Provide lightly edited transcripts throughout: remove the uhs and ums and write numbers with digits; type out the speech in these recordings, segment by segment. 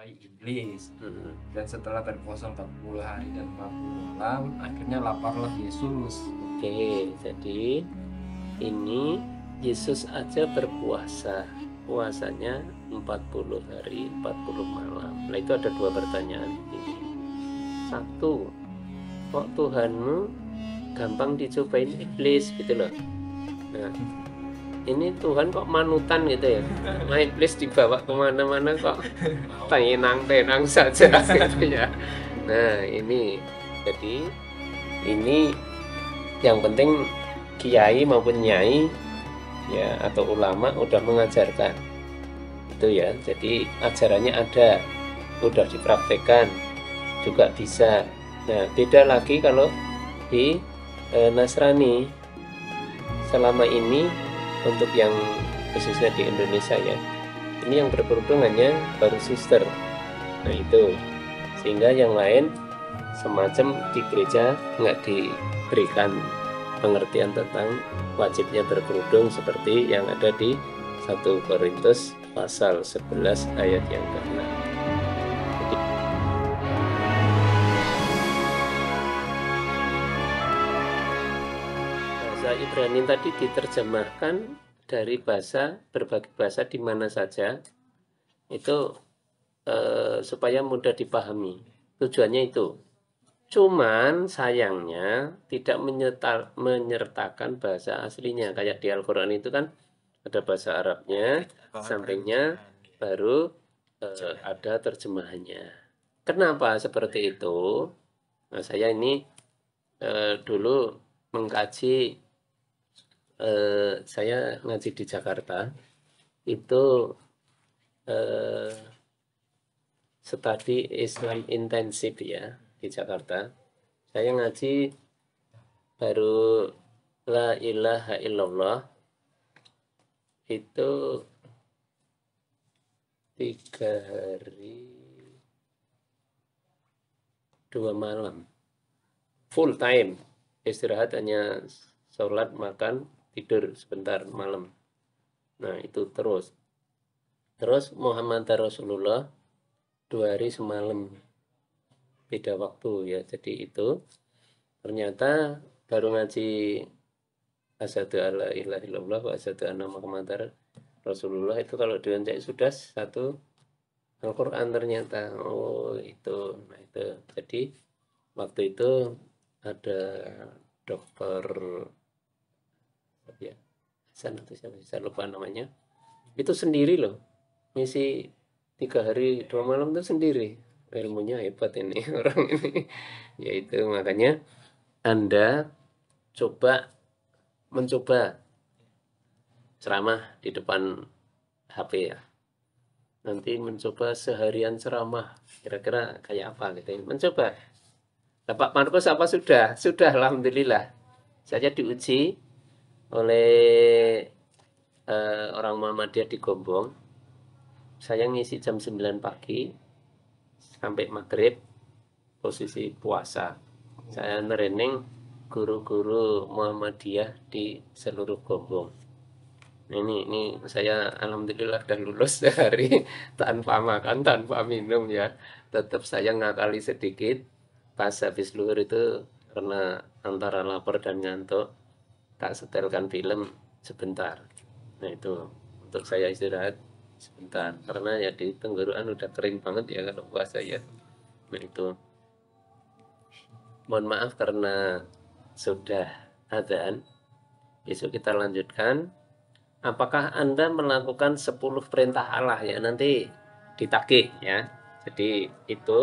menyerupai iblis. Dan setelah berpuasa 40 hari dan 40 malam, akhirnya laparlah Yesus. Oke, jadi ini Yesus aja berpuasa. Puasanya 40 hari, 40 malam. Nah, itu ada dua pertanyaan ini. Satu, kok Tuhanmu gampang dicobain iblis gitu loh. Nah, ini Tuhan kok manutan gitu ya. Nah, iblis dibawa kemana-mana kok tenang-tenang saja gitu ya. Nah, ini jadi ini yang penting kiai maupun nyai ya atau ulama udah mengajarkan itu ya. Jadi ajarannya ada, udah dipraktekkan juga bisa. Nah, beda lagi kalau di Nasrani. Selama ini untuk yang khususnya di Indonesia ya, ini yang berkerudung hanya baru suster. Nah itu, sehingga yang lain semacam di gereja nggak diberikan pengertian tentang wajibnya berkerudung seperti yang ada di 1 Korintus pasal 11 ayat yang ke-6. Jadi, bahasa Ibrani tadi diterjemahkan dari berbagai bahasa di mana saja itu supaya mudah dipahami. Tujuannya itu. Cuman sayangnya tidak menyertakan bahasa aslinya. Kayak di Al-Quran itu kan ada bahasa Arabnya, sampingnya baru ada terjemahannya. Kenapa seperti itu? Nah, saya ini dulu mengkaji, saya ngaji di Jakarta, itu studi Islam intensif ya di Jakarta. Saya ngaji baru La ilaha illallah itu 3 hari 2 malam full time, istirahat hanya sholat, makan, tidur sebentar malam. Nah itu terus Muhammad Rasulullah 2 hari semalam, beda waktu ya. Jadi itu ternyata baru ngaji asyhadu alla ilaha illallah wa asyhadu anna muhammadar Rasulullah itu kalau dibaca sudah satu Al-Quran ternyata. Oh itu, nah itu. Jadi waktu itu ada dokter ya Hasan atau siapa saya lupa namanya, itu sendiri loh misi 3 hari 2 malam itu sendiri. Ilmunya hebat ini orang ini. Yaitu makanya Anda mencoba ceramah di depan HP ya. Nanti mencoba seharian ceramah, kira-kira kayak apa gitu ya. Mencoba. Nah, Pak Markus apa sudah? Sudah, alhamdulillah. Saya diuji oleh orang Muhammadiyah di Gombong. Saya ngisi jam 9 pagi sampai maghrib, posisi puasa. Saya training guru-guru Muhammadiyah di seluruh Gombong. Ini saya alhamdulillah dan lulus dari tanpa makan, tanpa minum ya. Tetap saya ngakali sedikit pas habis luhur itu karena antara lapar dan ngantuk, tak setelkan film sebentar. Nah itu untuk saya istirahat sebentar karena ya di tenggorokan udah kering banget ya kalau puasa ya. Nah itu mohon maaf karena sudah adzan. Besok kita lanjutkan. Apakah Anda melakukan 10 perintah Allah ya, nanti ditagih ya. Jadi itu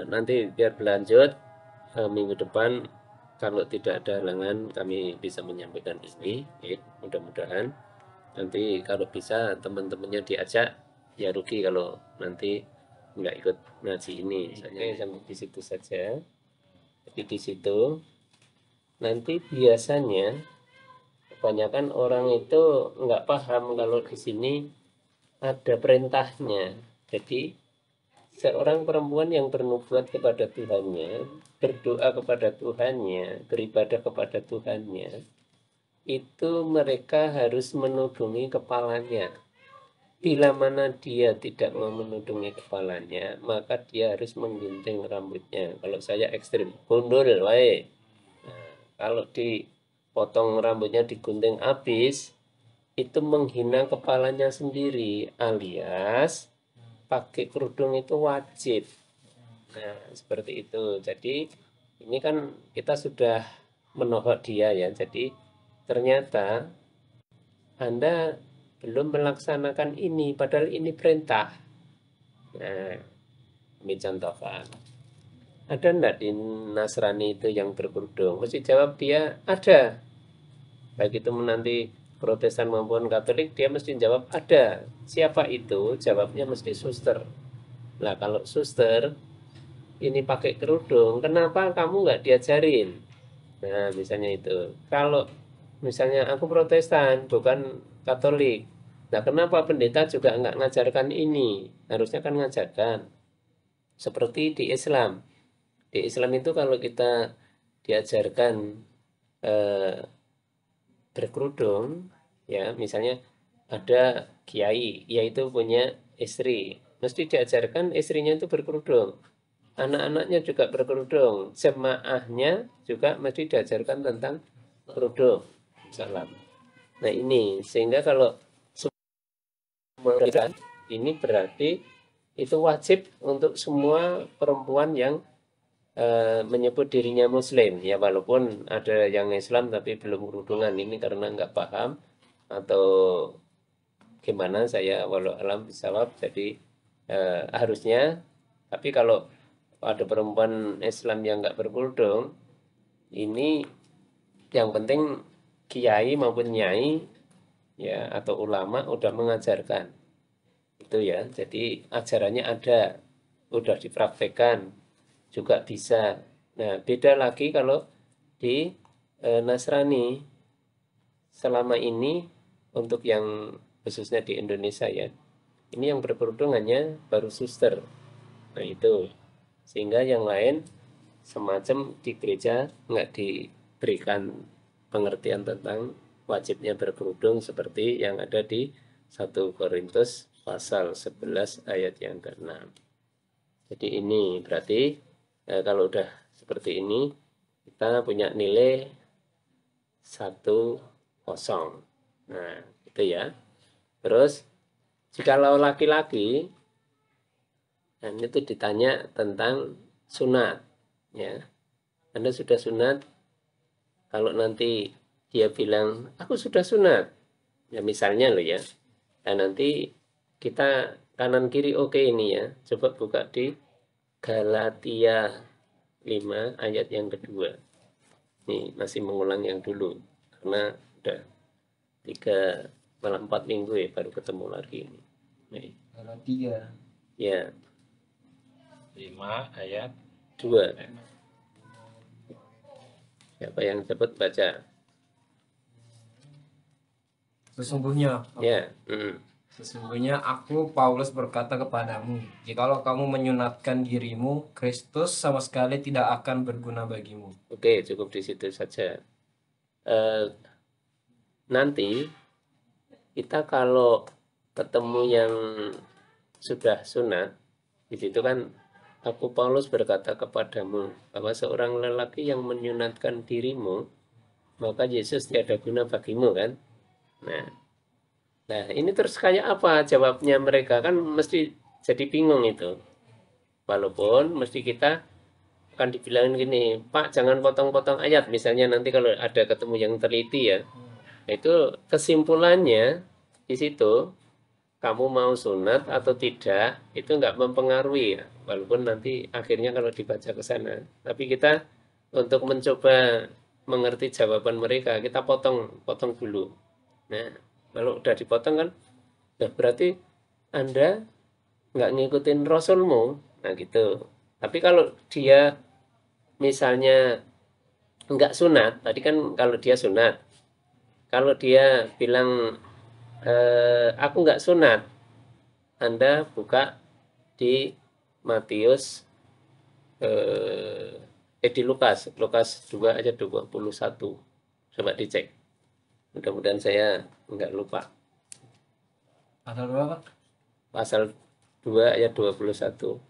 nanti biar berlanjut minggu depan kalau tidak ada halangan kami bisa menyampaikan ini ya, mudah-mudahan nanti kalau bisa teman-temannya diajak, ya rugi kalau nanti nggak ikut ngaji ini. Saya sampai di situ saja. Jadi di situ nanti biasanya kebanyakan orang itu nggak paham kalau di sini ada perintahnya. Jadi seorang perempuan yang bernubuat kepada Tuhannya, berdoa kepada Tuhannya, beribadah kepada Tuhannya, itu mereka harus menudungi kepalanya. bila mana dia tidak mau menudungi kepalanya, maka dia harus menggunting rambutnya. Kalau saya ekstrim, gundul, wae. Nah, kalau dipotong rambutnya digunting habis, itu menghina kepalanya sendiri, alias pakai kerudung itu wajib. Nah, seperti itu. Jadi ini kan kita sudah menohok dia ya. Jadi ternyata Anda belum melaksanakan ini, padahal ini perintah. Nah, ini contohkan. Ada enggak di Nasrani itu yang berkerudung? Mesti jawab dia ada. Baik itu nanti Protestan maupun Katolik, dia mesti jawab ada. Siapa itu? Jawabnya mesti suster. Nah, kalau suster ini pakai kerudung, kenapa kamu nggak diajarin? Nah, misalnya itu. Kalau misalnya aku Protestan, bukan Katolik. Nah, kenapa pendeta juga nggak ngajarkan ini? Harusnya kan ngajarkan. Seperti di Islam. Di Islam itu kalau kita diajarkan eh, berkerudung, ya misalnya ada kiai, yaitu punya istri, mesti diajarkan istrinya itu berkerudung. Anak-anaknya juga berkerudung, jemaahnya juga mesti diajarkan tentang kerudung. Salam. Nah ini sehingga kalau semua ini berarti itu wajib untuk semua perempuan yang menyebut dirinya Muslim ya, walaupun ada yang Islam tapi belum kerudungan, ini karena nggak paham atau gimana, saya walau alam bisawab. Jadi harusnya, tapi kalau ada perempuan Islam yang nggak berkerudung, ini yang penting kiai maupun nyai ya atau ulama udah mengajarkan itu ya. Jadi ajarannya ada, udah dipraktekkan juga bisa. Nah, beda lagi kalau di Nasrani. Selama ini untuk yang khususnya di Indonesia ya, ini yang berkerudung hanya baru suster. Nah itu, sehingga yang lain semacam di gereja nggak diberikan pengertian tentang wajibnya berkerudung seperti yang ada di 1 Korintus pasal 11 ayat yang ke-6. Jadi ini berarti kalau udah seperti ini kita punya nilai 1-0. Nah, itu ya. Terus jikalau laki-laki, dan itu ditanya tentang sunat, ya. Anda sudah sunat? Kalau nanti dia bilang, aku sudah sunat, ya misalnya loh ya. Dan nanti kita kanan kiri oke ini ya. Coba buka di Galatia 5 ayat yang kedua. Ini masih mengulang yang dulu karena udah 3 malam 4 minggu ya baru ketemu lagi ini. Nih. Galatia Ya, 5 ayat 2. Siapa yang cepat baca? sesungguhnya Ya. Sesungguhnya aku Paulus berkata kepadamu, jikalau kamu menyunatkan dirimu, Kristus sama sekali tidak akan berguna bagimu. Oke, cukup di situ saja. Nanti kita kalau ketemu yang sudah sunat, di situ kan aku Paulus berkata kepadamu bahwa seorang lelaki yang menyunatkan dirimu, maka Yesus tiada guna bagimu kan. Nah ini terus kayak apa jawabnya mereka, kan mesti jadi bingung itu. Walaupun mesti kita akan dibilangin gini, Pak jangan potong-potong ayat misalnya, nanti kalau ada ketemu yang teliti ya. Itu kesimpulannya di situ, kamu mau sunat atau tidak itu nggak mempengaruhi ya, walaupun nanti akhirnya kalau dibaca ke sana. Tapi kita untuk mencoba mengerti jawaban mereka, kita potong dulu. Nah kalau udah dipotong kan, nah berarti Anda nggak ngikutin Rasulmu, nah gitu. Tapi kalau dia misalnya nggak sunat, tadi kan kalau dia sunat, kalau dia bilang aku nggak sunat, Anda buka di Matius di Lukas 2 ayat 21. Coba dicek. Mudah-mudahan saya nggak lupa. Pasal berapa? Pasal 2 ayat 21.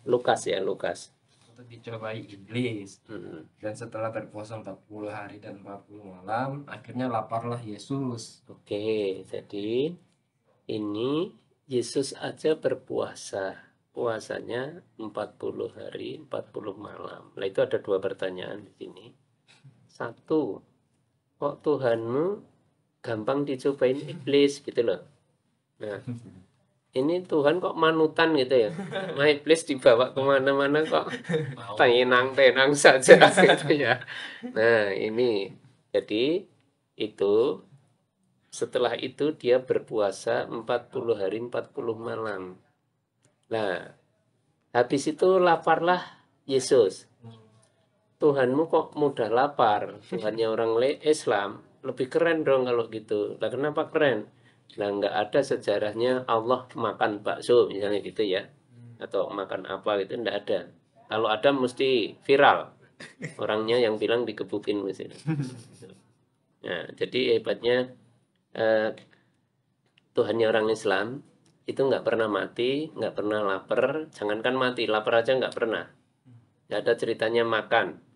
Lukas ya, Lukas. Untuk dicobai iblis. Dan setelah berpuasa 40 hari dan 40 malam, akhirnya laparlah Yesus. Oke, jadi ini Yesus aja berpuasa. Puasanya 40 hari, 40 malam. Nah, itu ada dua pertanyaan di sini. Satu, kok Tuhanmu gampang dicobain iblis gitu loh. Nah, ini Tuhan kok manutan gitu ya. Nah, iblis dibawa kemana-mana kok tenang-tenang saja gitu ya. Nah, ini jadi itu setelah itu dia berpuasa 40 hari 40 malam. Nah, habis itu laparlah Yesus. Tuhanmu kok mudah lapar? Tuhannya orang Islam lebih keren dong kalau gitu. Lah kenapa keren? Lah nggak ada sejarahnya Allah makan bakso misalnya gitu ya, atau makan apa gitu, nggak ada. Kalau ada mesti viral. Orangnya yang bilang digebukin misalnya. Nah, jadi hebatnya Tuhannya orang Islam itu nggak pernah mati, nggak pernah lapar. Jangankan mati, lapar aja nggak pernah. Nggak ada ceritanya makan.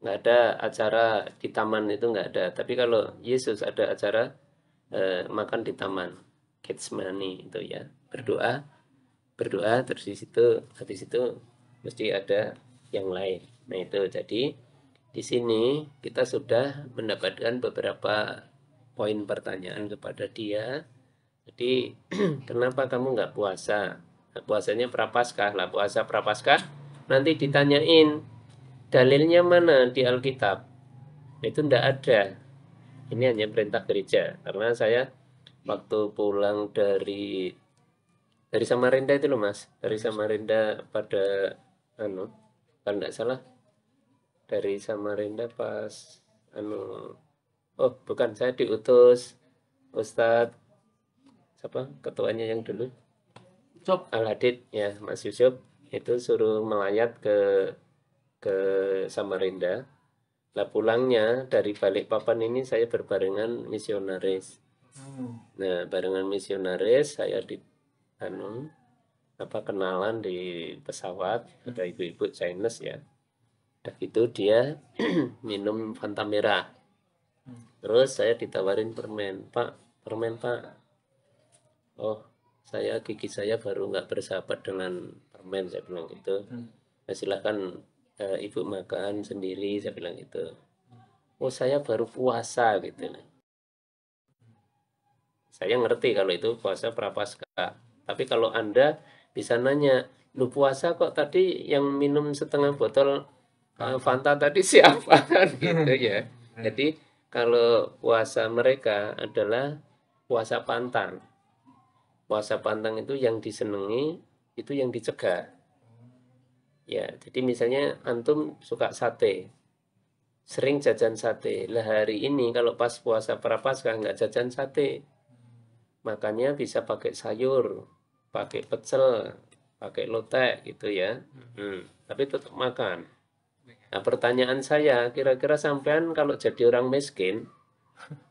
Nggak ada acara di taman, itu nggak ada. Tapi kalau Yesus ada acara makan di taman, Getsemani itu ya, berdoa, berdoa terus di situ, habis itu mesti ada yang lain. Nah itu jadi di sini kita sudah mendapatkan beberapa poin pertanyaan kepada dia. Jadi kenapa kamu nggak puasa? Nah, puasanya Prapaskah lah, puasa Prapaskah nanti ditanyain dalilnya mana di Alkitab. Itu ndak ada. Ini hanya perintah gereja. Karena saya waktu pulang dari Samarinda itu loh Mas, dari Samarinda pada kalau nggak salah dari Samarinda pas oh bukan, saya diutus Ustadz siapa ketuanya yang dulu Al-Hadid ya, Mas Yusuf itu suruh melayat ke Samarinda. Lah pulangnya dari Balikpapan ini saya berbarengan misionaris. Nah, barengan misionaris saya di kenalan di pesawat, ada ibu-ibu Chinese ya. Udah gitu dia minum Fanta merah. Terus saya ditawarin permen, Pak, permen Pak. Oh, gigi saya baru nggak bersahabat dengan permen, saya bilang gitu. Nah, silahkan ibu makan sendiri, saya bilang gitu. Oh, saya baru puasa gitu. Saya ngerti kalau itu puasa Prapaskah. Tapi kalau Anda bisa nanya, lu puasa kok tadi yang minum setengah botol Fanta tadi siapa kan gitu ya. Jadi kalau puasa mereka adalah puasa pantang. Puasa pantang itu yang disenangi, itu yang dicegah. Ya, jadi misalnya antum suka sate, sering jajan sate. Lah hari ini kalau pas puasa Prapaskah nggak jajan sate, makanya bisa pakai sayur, pakai pecel, pakai lotek gitu ya. Tapi tetap makan. Nah pertanyaan saya, kira-kira sampean kalau jadi orang miskin,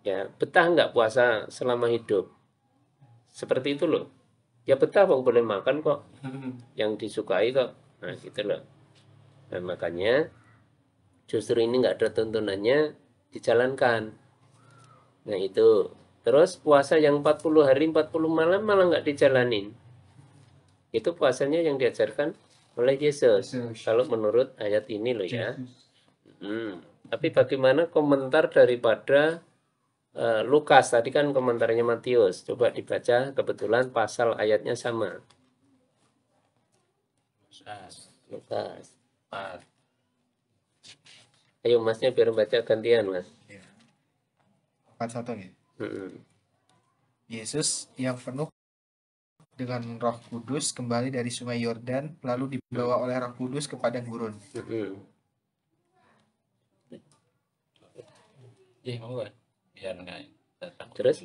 ya betah nggak puasa selama hidup? Seperti itu loh. Ya betah kok, boleh makan kok, yang disukai kok. Nah gitu loh. Nah makanya justru ini nggak ada tuntunannya, dijalankan. Nah itu. Terus puasa yang 40 hari 40 malam malah nggak dijalanin. Itu puasanya yang diajarkan oleh Yesus. Kalau menurut ayat ini loh ya. Tapi bagaimana komentar daripada Lukas? Tadi kan komentarnya Matius. Coba dibaca, kebetulan pasal ayatnya sama. Lukas. Ayo masnya biar baca gantian mas. 41 ya. Yesus yang penuh dengan Roh Kudus kembali dari Sungai Yordan, lalu dibawa oleh Roh Kudus ke padang gurun. Terus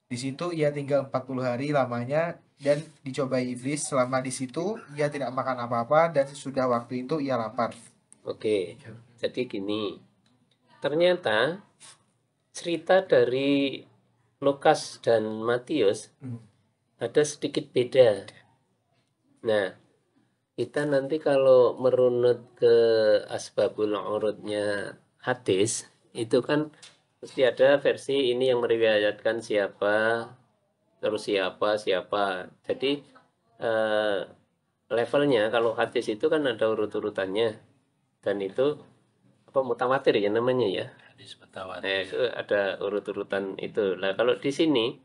di situ ia tinggal 40 hari lamanya dan dicobai iblis. Selama di situ ia tidak makan apa-apa dan sesudah waktu itu ia lapar. Oke, jadi gini. Ternyata cerita dari Lukas dan Matius ada sedikit beda. Nah, kita nanti kalau merunut ke asbabul urudnya hadis, itu kan mesti ada versi ini yang meriwayatkan siapa, terus siapa. Jadi eh, levelnya kalau hadis itu kan ada urut-urutannya, dan itu apa mutawatir ya namanya ya. Hadis mutawatir. Nah, itu ada urut-urutan itu. Nah, kalau di sini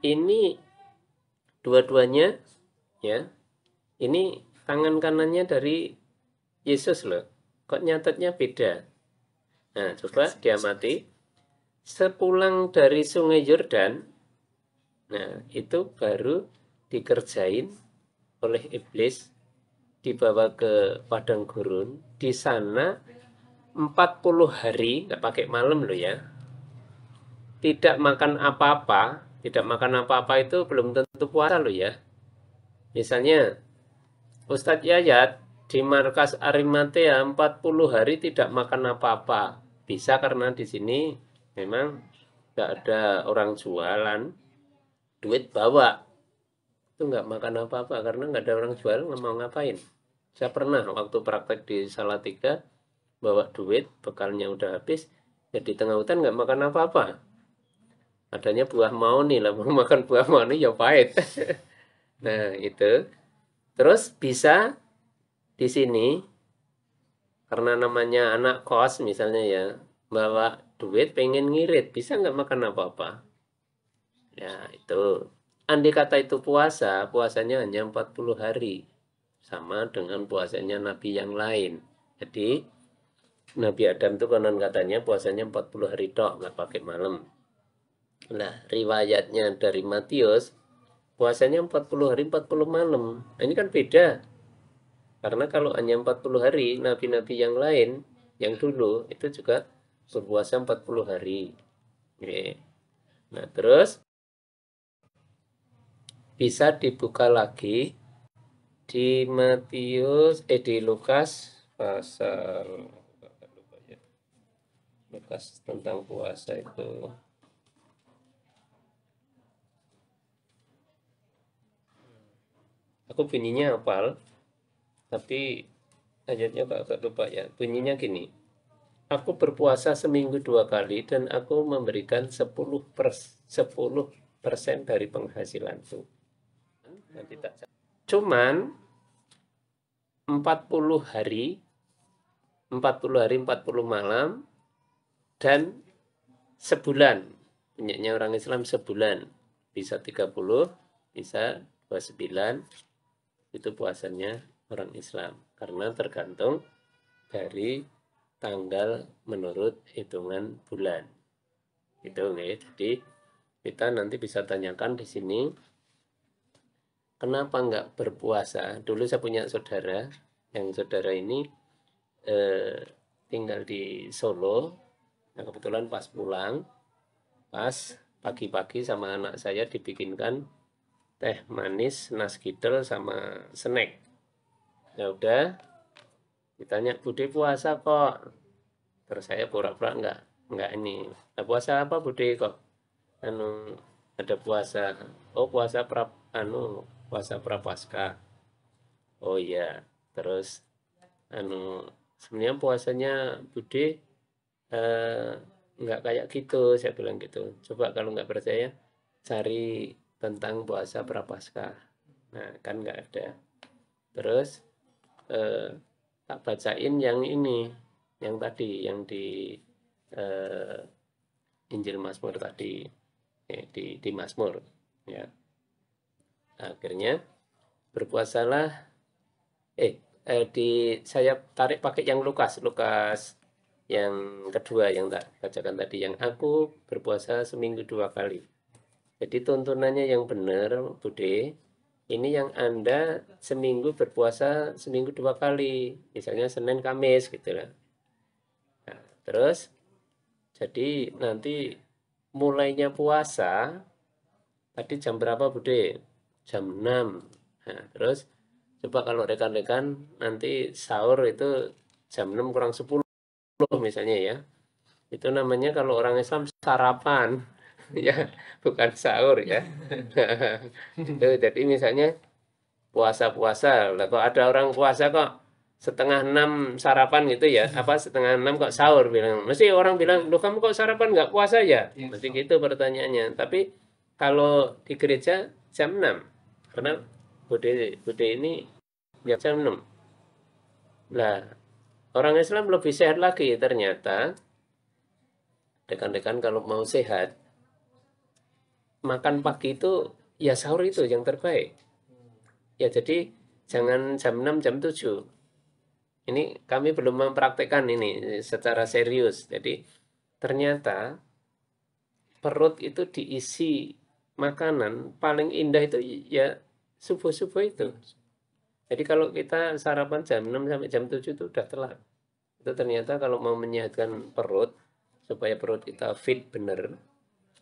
ini dua-duanya ya. Ini tangan kanannya dari Yesus loh. Kok nyatetnya beda? Nah, coba diamati. Sepulang dari Sungai Yordan, nah itu baru dikerjain oleh iblis, dibawa ke padang gurun. Di sana 40 hari, nggak pakai malam loh ya. Tidak makan apa-apa. Tidak makan apa-apa itu belum tentu puasa loh ya. Misalnya Ustadz Yayat di markas Arimatea 40 hari tidak makan apa-apa. Bisa karena di sini memang nggak ada orang jualan, duit bawa. Itu nggak makan apa-apa karena nggak ada orang jual, nggak mau ngapain. Saya pernah waktu praktek di Salatiga bawa duit, bekalnya udah habis, ya di tengah hutan nggak makan apa-apa. Adanya buah mauni lah, mau makan buah mauni ya pahit. Nah itu. Terus bisa di sini karena namanya anak kos misalnya ya, bawa duit pengen ngirit, bisa nggak makan apa-apa. Ya itu. Andai kata itu puasa, puasanya hanya 40 hari. Sama dengan puasanya nabi yang lain. Jadi Nabi Adam itu konon katanya puasanya 40 hari tok, nggak pakai malam. Nah, riwayatnya dari Matius puasanya 40 hari 40 malam. Nah, ini kan beda. Karena kalau hanya 40 hari, nabi-nabi yang lain, yang dulu, itu juga berpuasa 40 hari. Oke. Nah, terus bisa dibuka lagi di di Lukas pasal Lukas tentang puasa itu. Aku bunyinya hafal, tapi ayatnya agak lupa ya. Bunyinya gini. Aku berpuasa seminggu 2 kali dan aku memberikan 10% dari penghasilanku. Nanti tak. Cuman 40 hari 40 malam dan sebulan. Punyanya orang Islam sebulan. Bisa 30, bisa 29. Itu puasanya orang Islam. Karena tergantung dari tanggal menurut hitungan bulan. Gitu nih. Jadi kita nanti bisa tanyakan di sini kenapa nggak berpuasa. Dulu saya punya saudara, yang saudara ini tinggal di Solo. Nah, kebetulan pas pulang, pas pagi-pagi sama anak saya dibikinkan teh manis, nasgidel sama snack. Ya udah, ditanya Bude puasa kok. Terus saya pura-pura enggak ini. Nah, puasa apa Bude kok? Ada puasa. Oh, puasa puasa prapaskah. Oh iya. Terus sebenarnya puasanya Bude enggak kayak gitu, saya bilang gitu. Coba kalau enggak percaya cari tentang puasa prapaskah. Nah, kan enggak ada. Terus tak bacain yang ini, yang tadi, yang di Injil Mazmur tadi, di Mazmur, ya. Akhirnya berpuasalah. Saya tarik pakai yang Lukas yang kedua yang tak bacakan tadi, yang aku berpuasa seminggu 2 kali. Jadi tuntunannya yang benar, Bude. Ini yang Anda seminggu berpuasa seminggu 2 kali. Misalnya Senin, Kamis gitu lah. Nah, terus jadi nanti mulainya puasa tadi jam berapa Bude? Jam 6. Nah, terus coba kalau rekan-rekan nanti sahur itu jam 6 kurang 10 misalnya ya. Itu namanya kalau orang Islam sarapan. Ya, bukan sahur ya. Itu, jadi misalnya puasa-puasa, lah kok ada orang puasa kok setengah 6 sarapan gitu ya, apa setengah 6 kok sahur bilang. Mesti orang bilang, "Loh kamu kok sarapan nggak puasa ya?" Iya, Mesti gitu pertanyaannya. Tapi kalau di gereja jam 6, karena bude bude ini jam 6. Lah, orang Islam lebih sehat lagi ternyata. Rekan-rekan kalau mau sehat, makan pagi itu ya sahur itu yang terbaik. Ya jadi jangan jam 6 jam 7. Ini kami belum mempraktekkan ini secara serius. Jadi ternyata perut itu diisi makanan paling indah itu ya subuh-subuh itu. Jadi kalau kita sarapan jam 6 sampai jam 7 itu udah telat. Itu ternyata kalau mau menyehatkan perut supaya perut kita fit bener,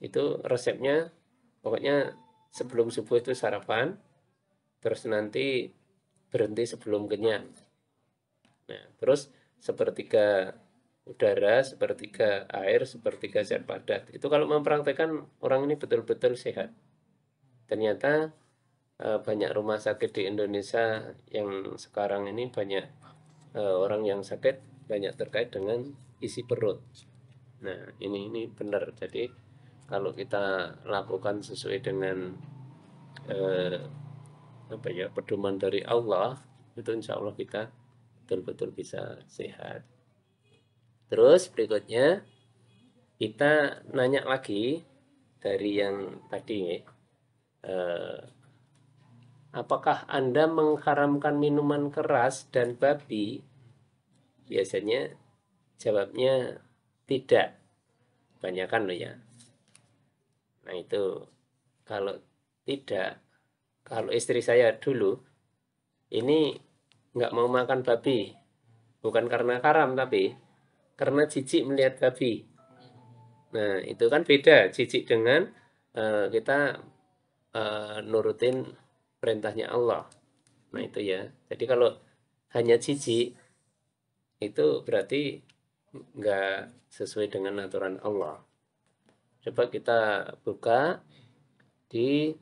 itu resepnya pokoknya sebelum subuh itu sarapan, terus nanti berhenti sebelum kenyang. Nah, terus sepertiga udara, sepertiga air, sepertiga zat padat. Itu kalau mempraktekkan orang ini betul-betul sehat. Ternyata banyak rumah sakit di Indonesia yang sekarang ini banyak orang yang sakit banyak terkait dengan isi perut. Nah, ini benar. Jadi kalau kita lakukan sesuai dengan apa ya pedoman dari Allah, itu insya Allah kita betul-betul bisa sehat. Terus berikutnya kita nanya lagi dari yang tadi, apakah Anda mengharamkan minuman keras dan babi? Biasanya jawabnya tidak, kebanyakan loh ya. Nah itu kalau tidak, kalau istri saya dulu ini nggak mau makan babi, bukan karena haram tapi karena jijik melihat babi. Nah itu kan beda, jijik dengan kita nurutin perintahnya Allah. Nah itu ya. Jadi kalau hanya jijik itu berarti nggak sesuai dengan aturan Allah. Coba kita buka di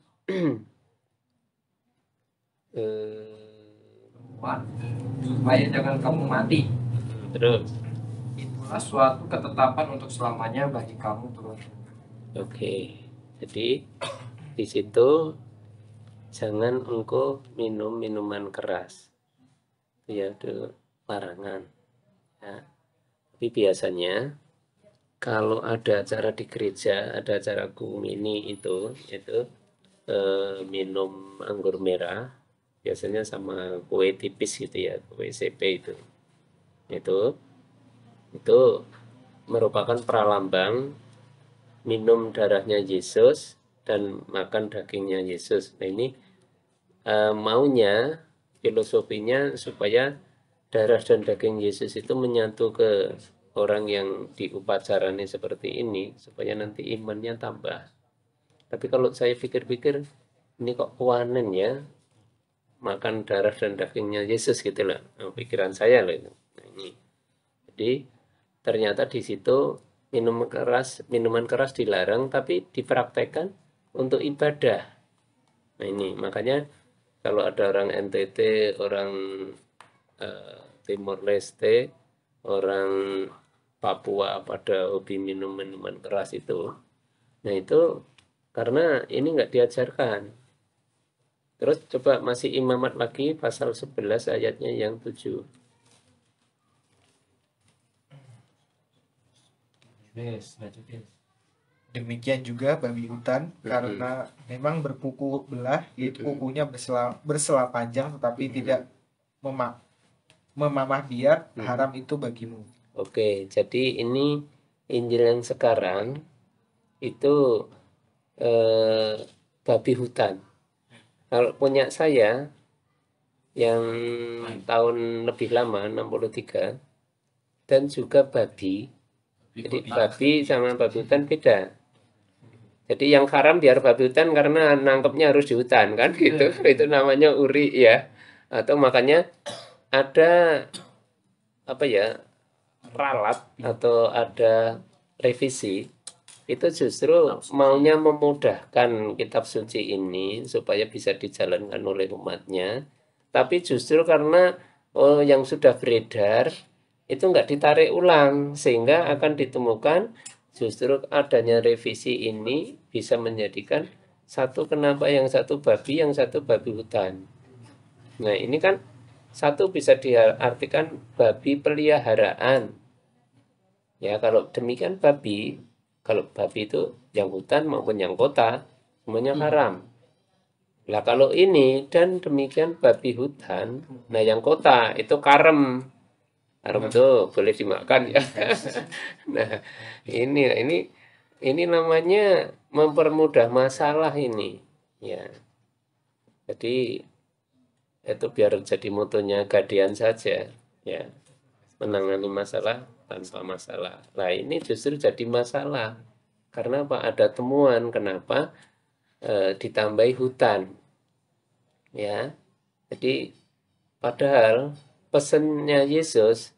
supaya jangan kamu mati. terus. Itulah suatu ketetapan untuk selamanya bagi kamu turun. Oke. Jadi di situ jangan engkau minum minuman keras. Ya, itu larangan. Ya. Tapi biasanya kalau ada acara di gereja, ada acara kumini itu minum anggur merah, biasanya sama kue tipis gitu ya, kue CP itu. Itu merupakan pralambang minum darahnya Yesus dan makan dagingnya Yesus. Nah ini maunya, filosofinya supaya darah dan daging Yesus itu menyatu ke orang yang diupacarani seperti ini, supaya nanti imannya tambah. Tapi kalau saya pikir-pikir, ini kok panen ya, makan darah dan dagingnya Yesus gitu loh, pikiran saya loh itu. Nah, ini. Jadi ternyata di situ minuman keras dilarang, tapi dipraktekkan untuk ibadah. Nah ini makanya kalau ada orang NTT, orang Timor Leste, orang Papua pada hobi minum minuman keras itu. Nah itu karena ini nggak diajarkan. Terus coba masih imamat lagi pasal 11 ayatnya yang 7. Demikian juga babi hutan, karena memang berkuku belah, yaitu kukunya bersela panjang, tetapi tidak memamah biak, haram itu bagimu. Oke, jadi ini Injil yang sekarang itu babi hutan. Kalau punya saya yang tahun lebih lama 63 dan juga babi. Jadi babi sama babi hutan beda. Jadi yang haram biar babi hutan karena nangkepnya harus di hutan kan gitu. Itu namanya uri ya. Atau makanya ada apa ya, ralat atau ada revisi itu justru maunya memudahkan kitab suci ini supaya bisa dijalankan oleh umatnya. Tapi justru karena yang sudah beredar itu nggak ditarik ulang, sehingga akan ditemukan justru adanya revisi ini bisa menjadikan satu kenapa yang satu babi, yang satu babi hutan. Nah ini kan satu bisa diartikan babi peliharaan. Ya kalau demikian babi, kalau babi itu yang hutan maupun yang kota semuanya haram. Lah kalau ini dan demikian babi hutan, nah yang kota itu karem. Karem itu boleh dimakan ya. Nah, ini namanya mempermudah masalah ini. Ya. Jadi itu biar jadi motonya Gadian saja, ya. Menangani masalah tanpa masalah. Nah, ini justru jadi masalah. Karena apa? Ada temuan kenapa ditambahi hutan. Ya. Jadi padahal pesannya Yesus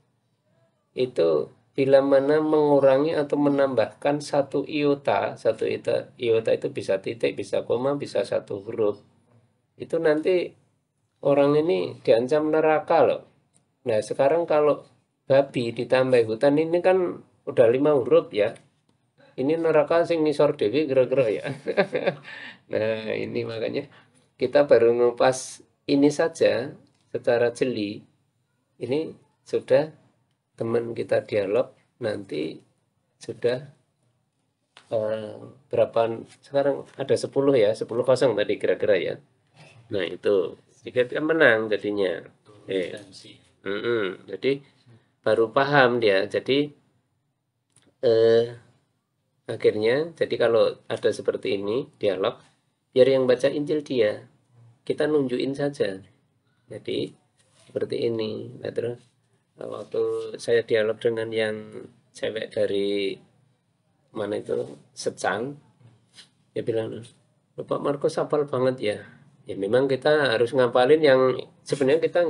itu bila mana mengurangi atau menambahkan satu iota itu bisa titik, bisa koma, bisa satu huruf. Itu nanti orang ini diancam neraka loh. Nah, sekarang kalau babi ditambah hutan ini kan udah 5 huruf ya. Ini neraka sing ngisor dewi kira-kira ya. Nah, ini makanya kita baru ngupas ini saja secara jeli. Ini sudah teman kita dialog, nanti sudah berapa sekarang ada 10 ya, 10-0 tadi kira-kira ya. Nah, itu jika dia menang jadinya. Jadi baru paham dia. Jadi akhirnya jadi kalau ada seperti ini dialog, biar yang baca Injil dia, kita nunjukin saja. Jadi seperti ini. Nah, terus waktu saya dialog dengan yang cewek dari mana itu Secang, dia bilang, Bapak Markus hafal banget ya. Ya memang kita harus ngapalin yang sebenarnya kita